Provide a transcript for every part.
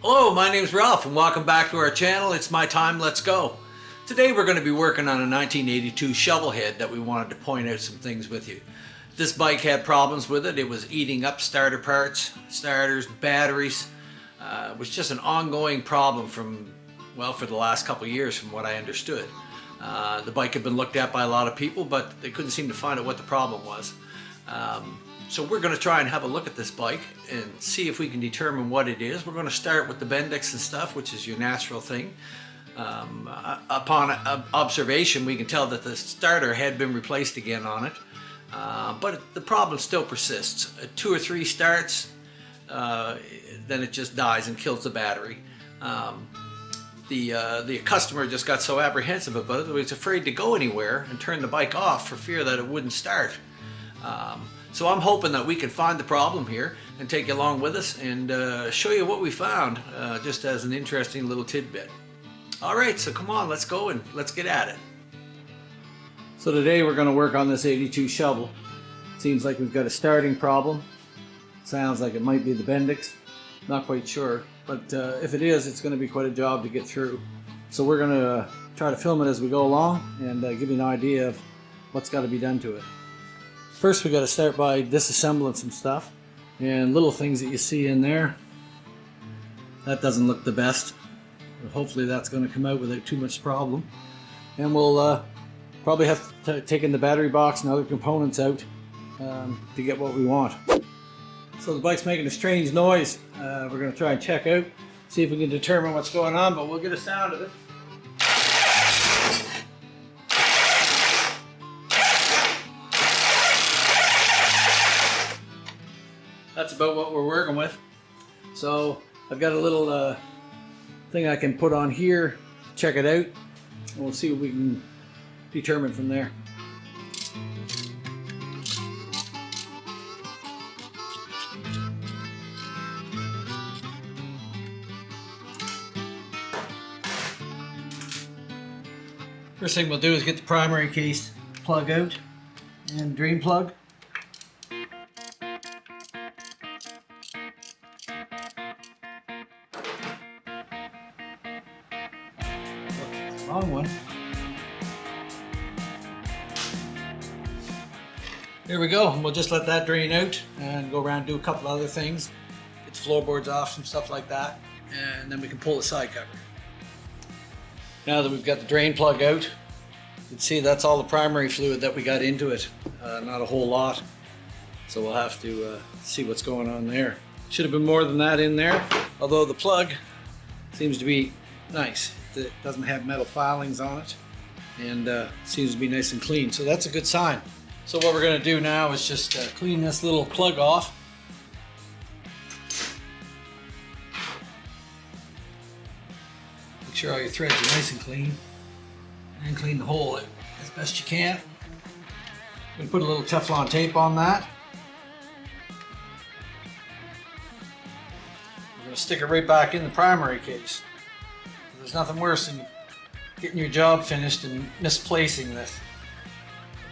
Hello, my name is Ralph and welcome back to our channel. It's my time, let's go. Today we're going to be working on a 1982 Shovelhead that we wanted to point out some things with you. This bike had problems with it. It was eating up starter parts, starters, batteries. It was just an ongoing problem for the last couple of years from what I understood. The bike had been looked at by a lot of people, but they couldn't seem to find out what the problem was. So we're going to try and have a look at this bike and see if we can determine what it is. We're going to start with the Bendix and stuff, which is your natural thing. Upon observation, we can tell that the starter had been replaced again on it, but the problem still persists. 2 or 3 starts, then it just dies and kills the battery. The customer just got so apprehensive about it that he was afraid to go anywhere and turn the bike off for fear that it wouldn't start. So I'm hoping that we can find the problem here and take you along with us and show you what we found, just as an interesting little tidbit. Alright, so come on, let's go and let's get at it. So today we're going to work on this 82 shovel. Seems like we've got a starting problem. Sounds like it might be the Bendix. Not quite sure, but if it is, it's going to be quite a job to get through. So we're going to try to film it as we go along and give you an idea of what's got to be done to it. First we got to start by disassembling some stuff, and little things that you see in there. That doesn't look the best, but hopefully that's going to come out without too much problem. And we'll probably have to take in the battery box and other components out to get what we want. So the bike's making a strange noise. We're going to try and check out, see if we can determine what's going on, but we'll get a sound of it. That's about what we're working with. So I've got a little thing I can put on here, check it out, and we'll see what we can determine from there. First thing we'll do is get the primary case plug out and drain plug. Wrong one. Here we go. We'll just let that drain out and go around and do a couple other things. Get the floorboards off, some stuff like that, and then we can pull the side cover. Now that we've got the drain plug out, you can see that's all the primary fluid that we got into it. Not a whole lot. So we'll have to see what's going on there. Should have been more than that in there, although the plug seems to be nice. It doesn't have metal filings on it and seems to be nice and clean, so that's a good sign. So what we're going to do now is just clean this little plug off. Make sure all your threads are nice and clean, and clean the hole out as best you can. I'm going to put a little Teflon tape on that. We're going to stick it right back in the primary case. There's nothing worse than getting your job finished and misplacing this.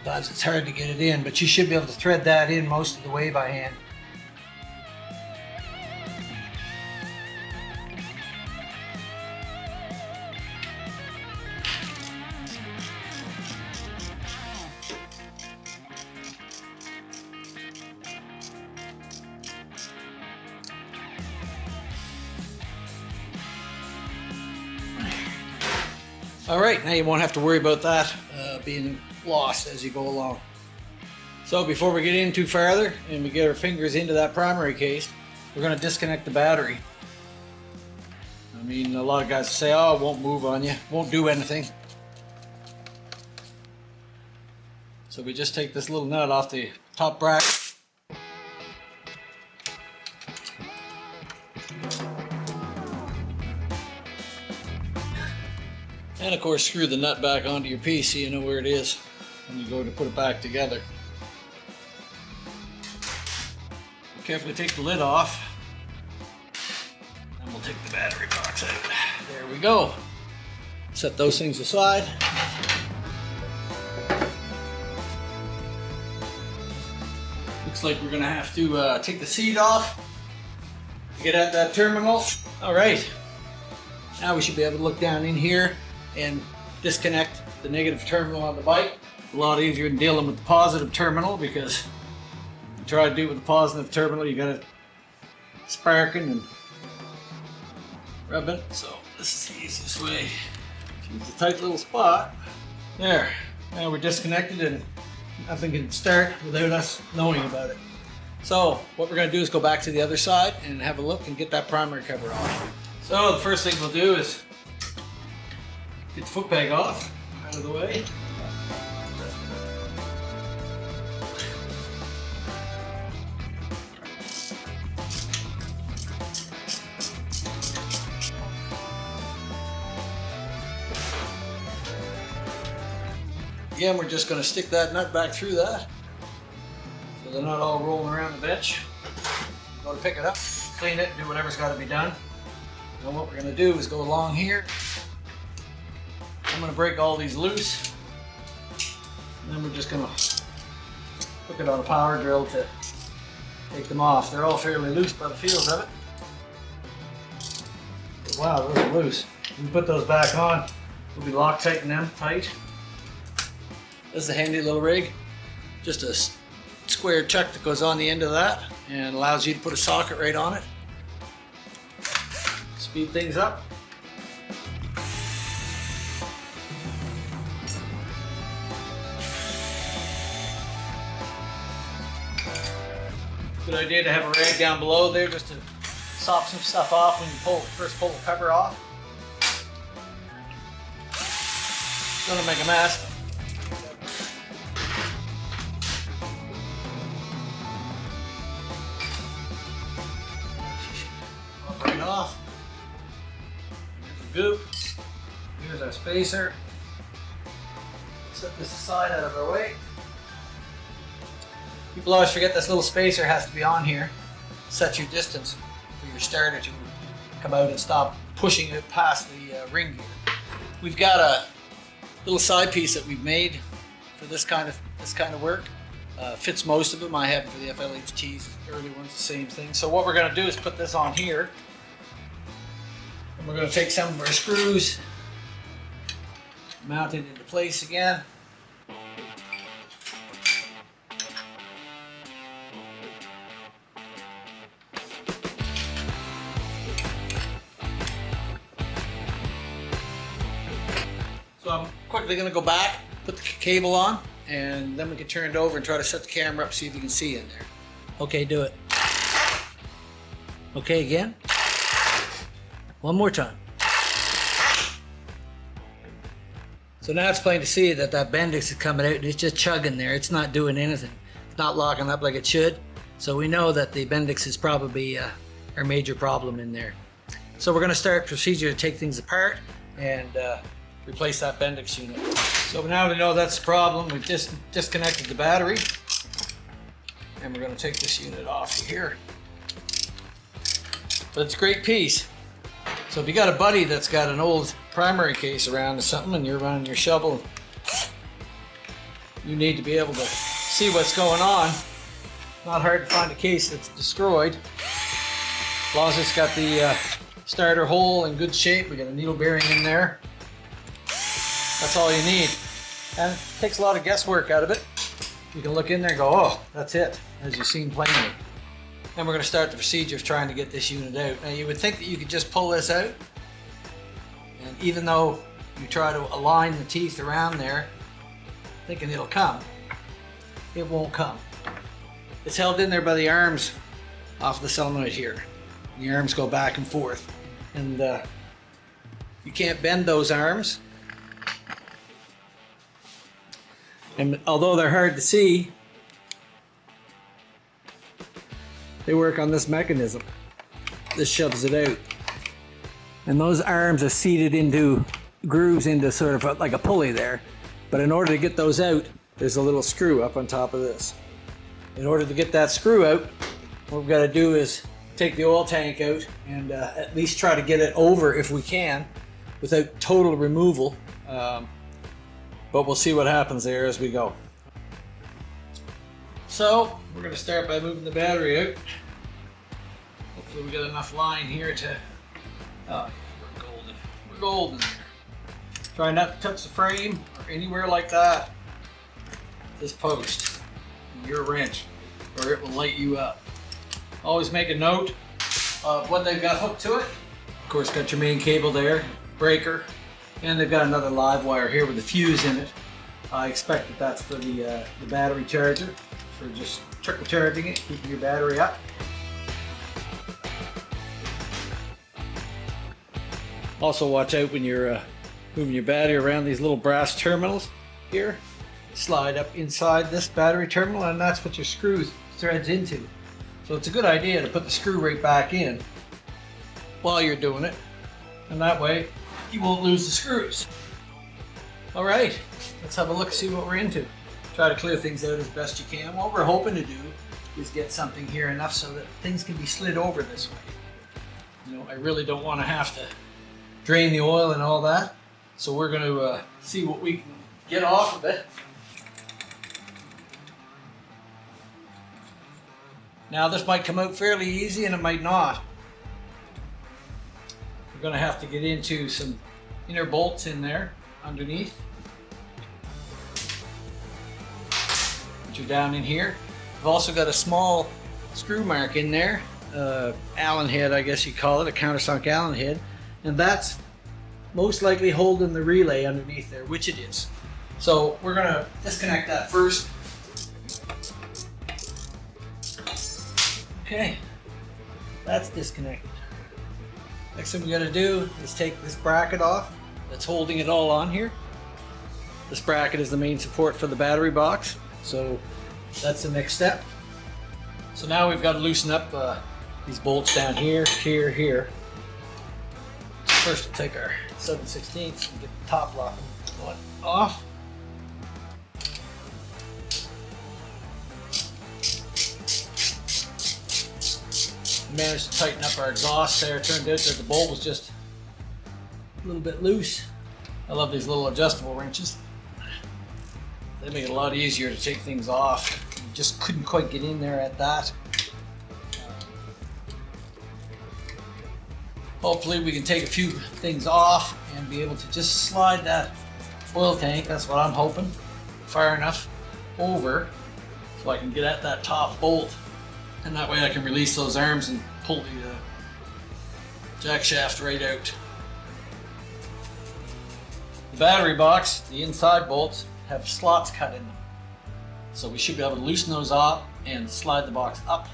Sometimes it's hard to get it in, but you should be able to thread that in most of the way by hand. Alright, now you won't have to worry about that being lost as you go along. So before we get in too farther and we get our fingers into that primary case, we're going to disconnect the battery. I mean, a lot of guys say, oh, it won't move on you, won't do anything. So we just take this little nut off the top bracket. And of course screw the nut back onto your piece so you know where it is when you go to put it back together. Carefully take the lid off, and we'll take the battery box out. There we go. Set those things aside. Looks like we're gonna have to take the seat off Get at that terminal. All right. Now we should be able to look down in here and disconnect the negative terminal on the bike. A lot easier than dealing with the positive terminal, because if you try to do it with the positive terminal, you got it sparking and rubbing. So this is the easiest way. Use a tight little spot. There. Now we're disconnected and nothing can start without us knowing about it. So what we're going to do is go back to the other side and have a look and get that primary cover off. So the first thing we'll do is get the foot peg off, out of the way. Again, we're just going to stick that nut back through that, so they're not all rolling around the bench. Go to pick it up, clean it, do whatever's got to be done. And what we're going to do is go along here. I'm going to break all these loose, and then we're just going to hook it on a power drill to take them off. They're all fairly loose by the feels of it. But wow, those are loose. When we put those back on, we'll be Loctiting them tight. This is a handy little rig. Just a square chuck that goes on the end of that and allows you to put a socket right on it. Speed things up. Good idea to have a rag down below there just to sop some stuff off when you first pull the cover off. Gonna make a mess. Right off. Here's the goop. Here's our spacer. Set this aside out of our way. People always forget this little spacer has to be on here. Set your distance for your starter to come out and stop pushing it past the ring gear. We've got a little side piece that we've made for this kind of work. Fits most of them. I have it for the FLHTs, early ones, the same thing. So what we're going to do is put this on here. And we're going to take some of our screws, mount it into place again. So I'm quickly going to go back, put the cable on, and then we can turn it over and try to set the camera up, see if you can see in there. Okay, do it. Okay, again. One more time. So now it's plain to see that Bendix is coming out and it's just chugging there. It's not doing anything. It's not locking up like it should. So we know that the Bendix is probably our major problem in there. So we're going to start procedure to take things apart and replace that Bendix unit. So now we know that's the problem. We've just disconnected the battery, and we're going to take this unit off here. But it's a great piece. So if you got a buddy that's got an old primary case around or something and you're running your shovel, you need to be able to see what's going on. Not hard to find a case that's destroyed. As long as it's got the starter hole in good shape, we got a needle bearing in there. That's all you need. And it takes a lot of guesswork out of it. You can look in there and go, oh, that's it, as you've seen plainly. Then we're going to start the procedure of trying to get this unit out. Now you would think that you could just pull this out, and even though you try to align the teeth around there, thinking it'll come, it won't come. It's held in there by the arms off the solenoid here. The arms go back and forth, and you can't bend those arms. And although they're hard to see, they work on this mechanism. This shoves it out. And those arms are seated into grooves into sort of like a pulley there. But in order to get those out, there's a little screw up on top of this. In order to get that screw out, what we've got to do is take the oil tank out and at least try to get it over if we can without total removal. But we'll see what happens there as we go. So we're going to start by moving the battery out. Hopefully we got enough line here to, oh, we're golden. We're golden there. Try not to touch the frame or anywhere like that. This post, your wrench, or it will light you up. Always make a note of what they've got hooked to it. Of course, got your main cable there, breaker, and they've got another live wire here with a fuse in it. I expect that that's for the battery charger, for just trickle charging it, keeping your battery up. Also watch out when you're moving your battery around these little brass terminals here. Slide up inside this battery terminal, and that's what your screw threads into. So it's a good idea to put the screw right back in while you're doing it, and that way you won't lose the screws. All right, let's have a look, see what we're into. Try to clear things out as best you can. What we're hoping to do is get something here enough so that things can be slid over this way. You know, I really don't want to have to drain the oil and all that, so we're going to see what we can get off of it. Now this might come out fairly easy and it might not. We're going to have to get into some inner bolts in there underneath. Put you down in here. I've also got a small screw mark in there, Allen head I guess you call it, a countersunk Allen head, and that's most likely holding the relay underneath there, which it is. So we're going to disconnect that first. Okay, that's disconnected. Next thing we got to do is take this bracket off that's holding it all on here. This bracket is the main support for the battery box, so that's the next step. So now we've got to loosen up these bolts down here, here. First we'll take our 7/16 and get the top lock going off. Managed to tighten up our exhaust there. It turned out that the bolt was just a little bit loose. I love these little adjustable wrenches. They make it a lot easier to take things off. You just couldn't quite get in there at that. Hopefully we can take a few things off and be able to just slide that oil tank, that's what I'm hoping, far enough over so I can get at that top bolt. And that way I can release those arms and pull the jack shaft right out. The battery box, the inside bolts, have slots cut in them. So we should be able to loosen those off and slide the box up,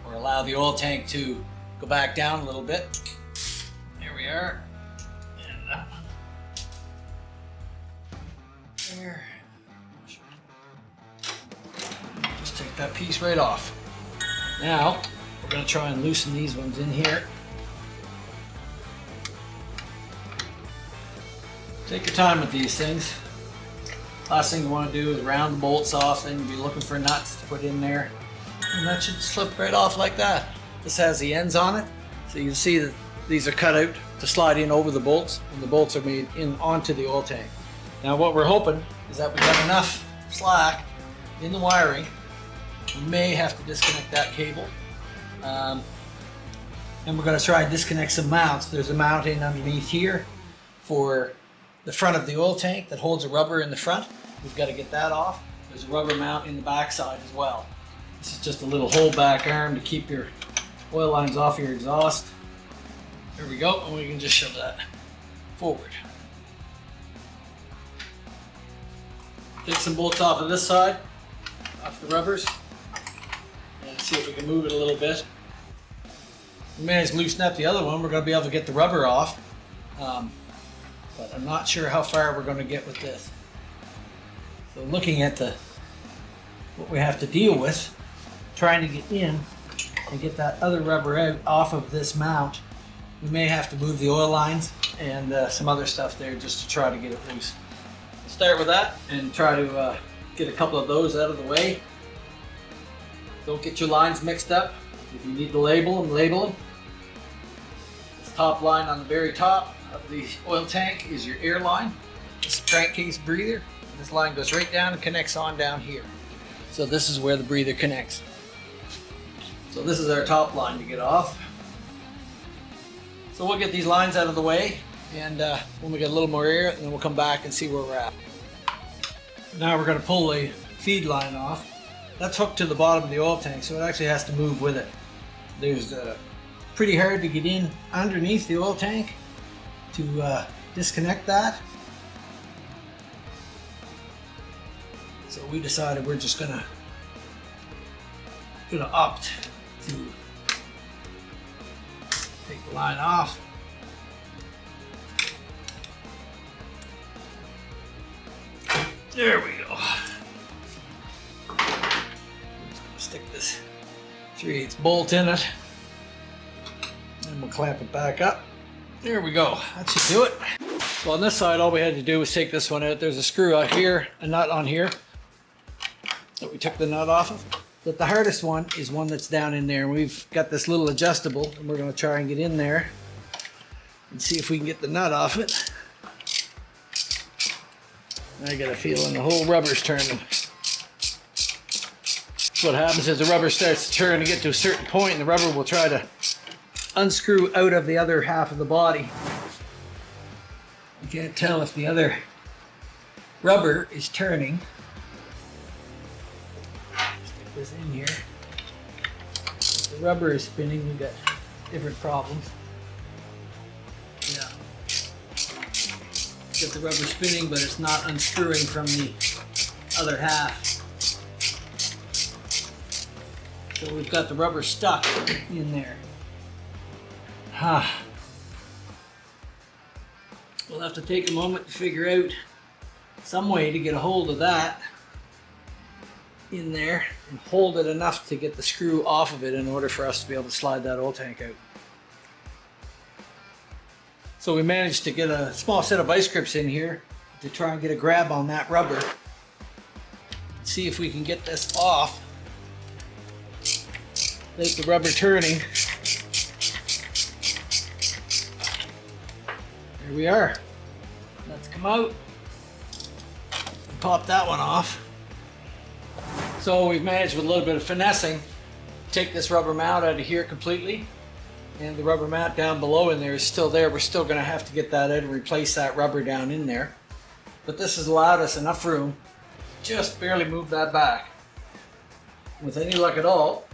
or allow the oil tank to go back down a little bit. There we are. And that one. There. Just take that piece right off. Now, we're going to try and loosen these ones in here. Take your time with these things. Last thing you want to do is round the bolts off, then you'll be looking for nuts to put in there. And that should slip right off like that. This has the ends on it, so you can see that these are cut out to slide in over the bolts, and the bolts are made in onto the oil tank. Now what we're hoping is that we got enough slack in the wiring. We may have to disconnect that cable. And we're going to try and disconnect some mounts. There's a mount in underneath here for the front of the oil tank that holds a rubber in the front. We've got to get that off. There's a rubber mount in the back side as well. This is just a little hold-back arm to keep your oil lines off your exhaust. There we go, and we can just shove that forward. Take some bolts off of this side, off the rubbers. See if we can move it a little bit. We managed to loosen up the other one. We're going to be able to get the rubber off, but I'm not sure how far we're going to get with this. So looking at what we have to deal with, trying to get in and get that other rubber out off of this mount, we may have to move the oil lines and some other stuff there just to try to get it loose. We'll start with that and try to get a couple of those out of the way. Don't get your lines mixed up. If you need to label them, label them. This top line on the very top of the oil tank is your air line. This is the crankcase breather. This line goes right down and connects on down here. So this is where the breather connects. So this is our top line to get off. So we'll get these lines out of the way, and when we get a little more air, then we'll come back and see where we're at. Now we're going to pull the feed line off. That's hooked to the bottom of the oil tank, so it actually has to move with it. There's pretty hard to get in underneath the oil tank to disconnect that. So we decided we're just gonna opt to take the line off. There we go. I'm just gonna stick this 3/8 bolt in it, and we'll clamp it back up. There we go. That should do it. So on this side, all we had to do was take this one out. There's a screw out here, a nut on here that we took the nut off of. But the hardest one is one that's down in there. We've got this little adjustable, and we're going to try and get in there and see if we can get the nut off it. I got a feeling the whole rubber's turning. What happens is the rubber starts to turn and get to a certain point, and the rubber will try to unscrew out of the other half of the body. You can't tell if the other rubber is turning. Stick this in here. If the rubber is spinning, we've got different problems. Yeah. Get the rubber spinning, but it's not unscrewing from the other half. So we've got the rubber stuck in there. We'll have to take a moment to figure out some way to get a hold of that in there and hold it enough to get the screw off of it in order for us to be able to slide that oil tank out. So we managed to get a small set of vice grips in here to try and get a grab on that rubber. See if we can get this off without the rubber turning. There we are. Let's come out and pop that one off. So we've managed with a little bit of finessing to take this rubber mount out of here completely. And the rubber mount down below in there is still there. We're still going to have to get that out and replace that rubber down in there. But this has allowed us enough room to just barely move that back. With any luck at all,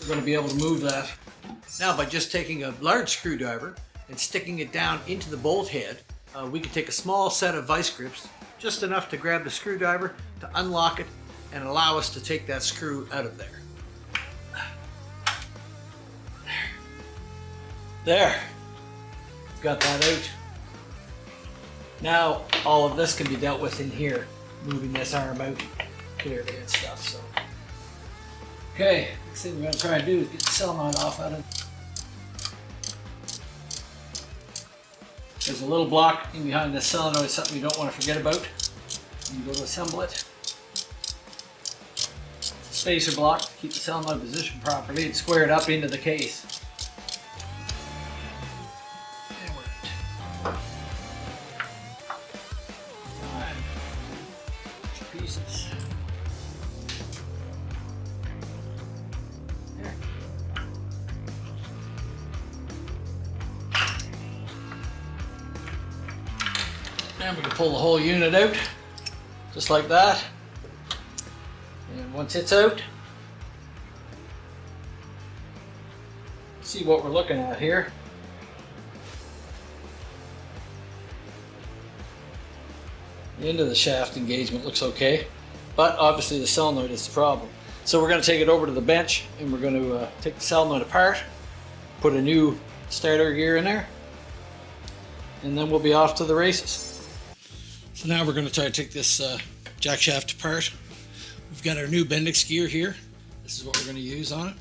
we're going to be able to move that. Now, by just taking a large screwdriver and sticking it down into the bolt head, we can take a small set of vice grips, just enough to grab the screwdriver to unlock it and allow us to take that screw out of there. There, got that out. Now all of this can be dealt with in here, moving this arm out clearly and stuff. So, okay, next thing we're going to try and do is get the solenoid off out of it. There's a little block in behind this solenoid, something you don't want to forget about. You go to assemble it. It's a spacer block to keep the solenoid positioned properly and square it up into the case. Pieces. There. Now we can pull the whole unit out, just like that. And once it's out, see what we're looking at here. The end of the shaft engagement looks okay, but obviously the solenoid is the problem. So we're going to take it over to the bench and we're going to take the solenoid apart, put a new starter gear in there, and then we'll be off to the races. So now we're going to try to take this jack shaft apart. We've got our new Bendix gear here. This is what we're going to use on it.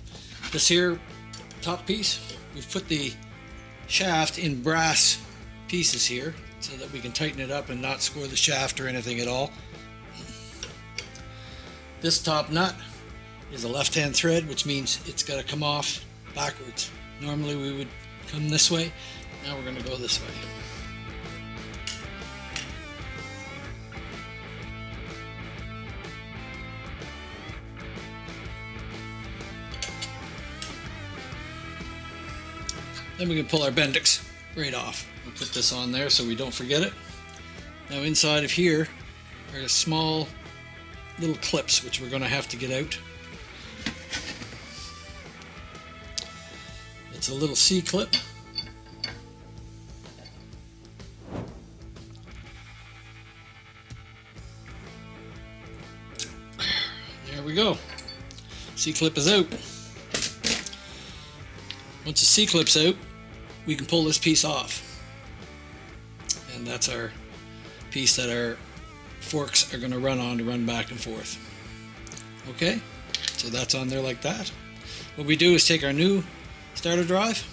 This here top piece, we've put the shaft in brass pieces here, so that we can tighten it up and not score the shaft or anything at all. This top nut is a left-hand thread, which means it's got to come off backwards. Normally we would come this way. Now we're going to go this way. Then we can pull our Bendix right off. We'll put this on there so we don't forget it. Now inside of here are small little clips which we're going to have to get out. It's a little C-clip. There we go. C-clip is out. Once the C-clip's out, we can pull this piece off. And that's our piece that our forks are going to run on to run back and forth. Okay, so that's on there like that. What we do is take our new starter drive,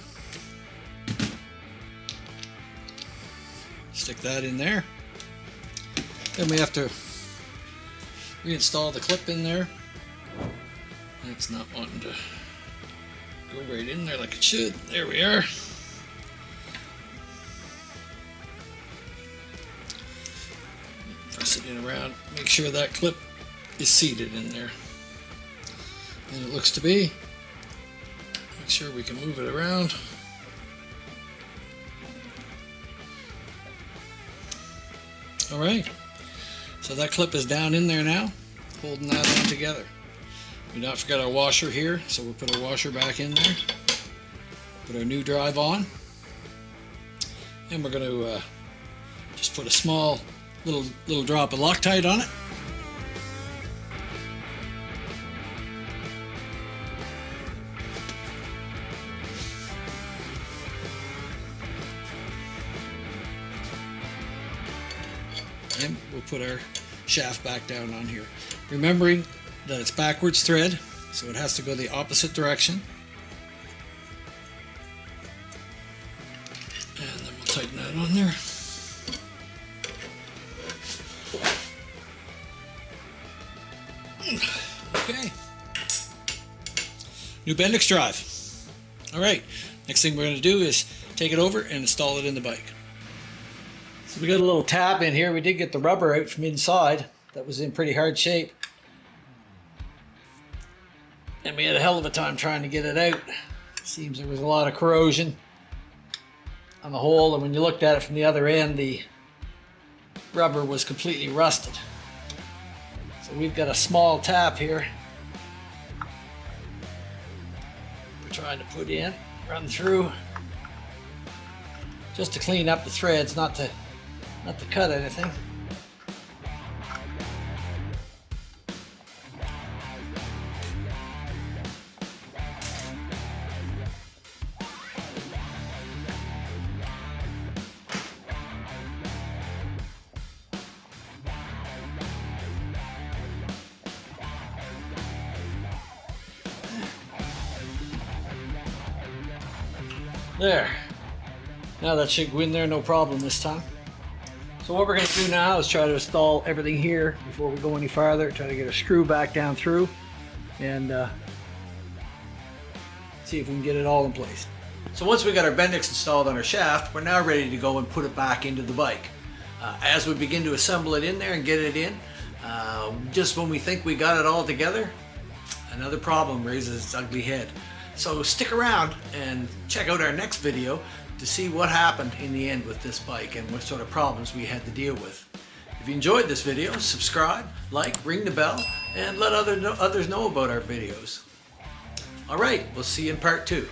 stick that in there. Then we have to reinstall the clip in there. It's not wanting to go right in there like it should. There we are. Press it in around, make sure that clip is seated in there. And it looks to be. Make sure we can move it around. Alright, so that clip is down in there now, holding that on together. We not forgot our washer here, so we'll put our washer back in there. Put our new drive on. And we're going to just put a small little drop of Loctite on it. And we'll put our shaft back down on here. Remembering that it's backwards thread, so it has to go the opposite direction. And then we'll tighten that on there. Okay. New Bendix drive. Alright, next thing we're going to do is take it over and install it in the bike. So we got a little tab in here. We did get the rubber out from inside. That was in pretty hard shape. And we had a hell of a time trying to get it out. Seems there was a lot of corrosion on the hole, and when you looked at it from the other end, the rubber was completely rusted. So we've got a small tap here we're trying to put in, run through, just to clean up the threads, not to cut anything. There. Now that should go in there no problem this time. So what we're going to do now is try to install everything here before we go any farther. Try to get a screw back down through and see if we can get it all in place. So once we got our Bendix installed on our shaft, we're now ready to go and put it back into the bike. As we begin to assemble it in there and get it in, just when we think we got it all together, another problem raises its ugly head. So stick around and check out our next video to see what happened in the end with this bike and what sort of problems we had to deal with. If you enjoyed this video, subscribe, like, ring the bell, and let others know about our videos. Alright, we'll see you in part 2.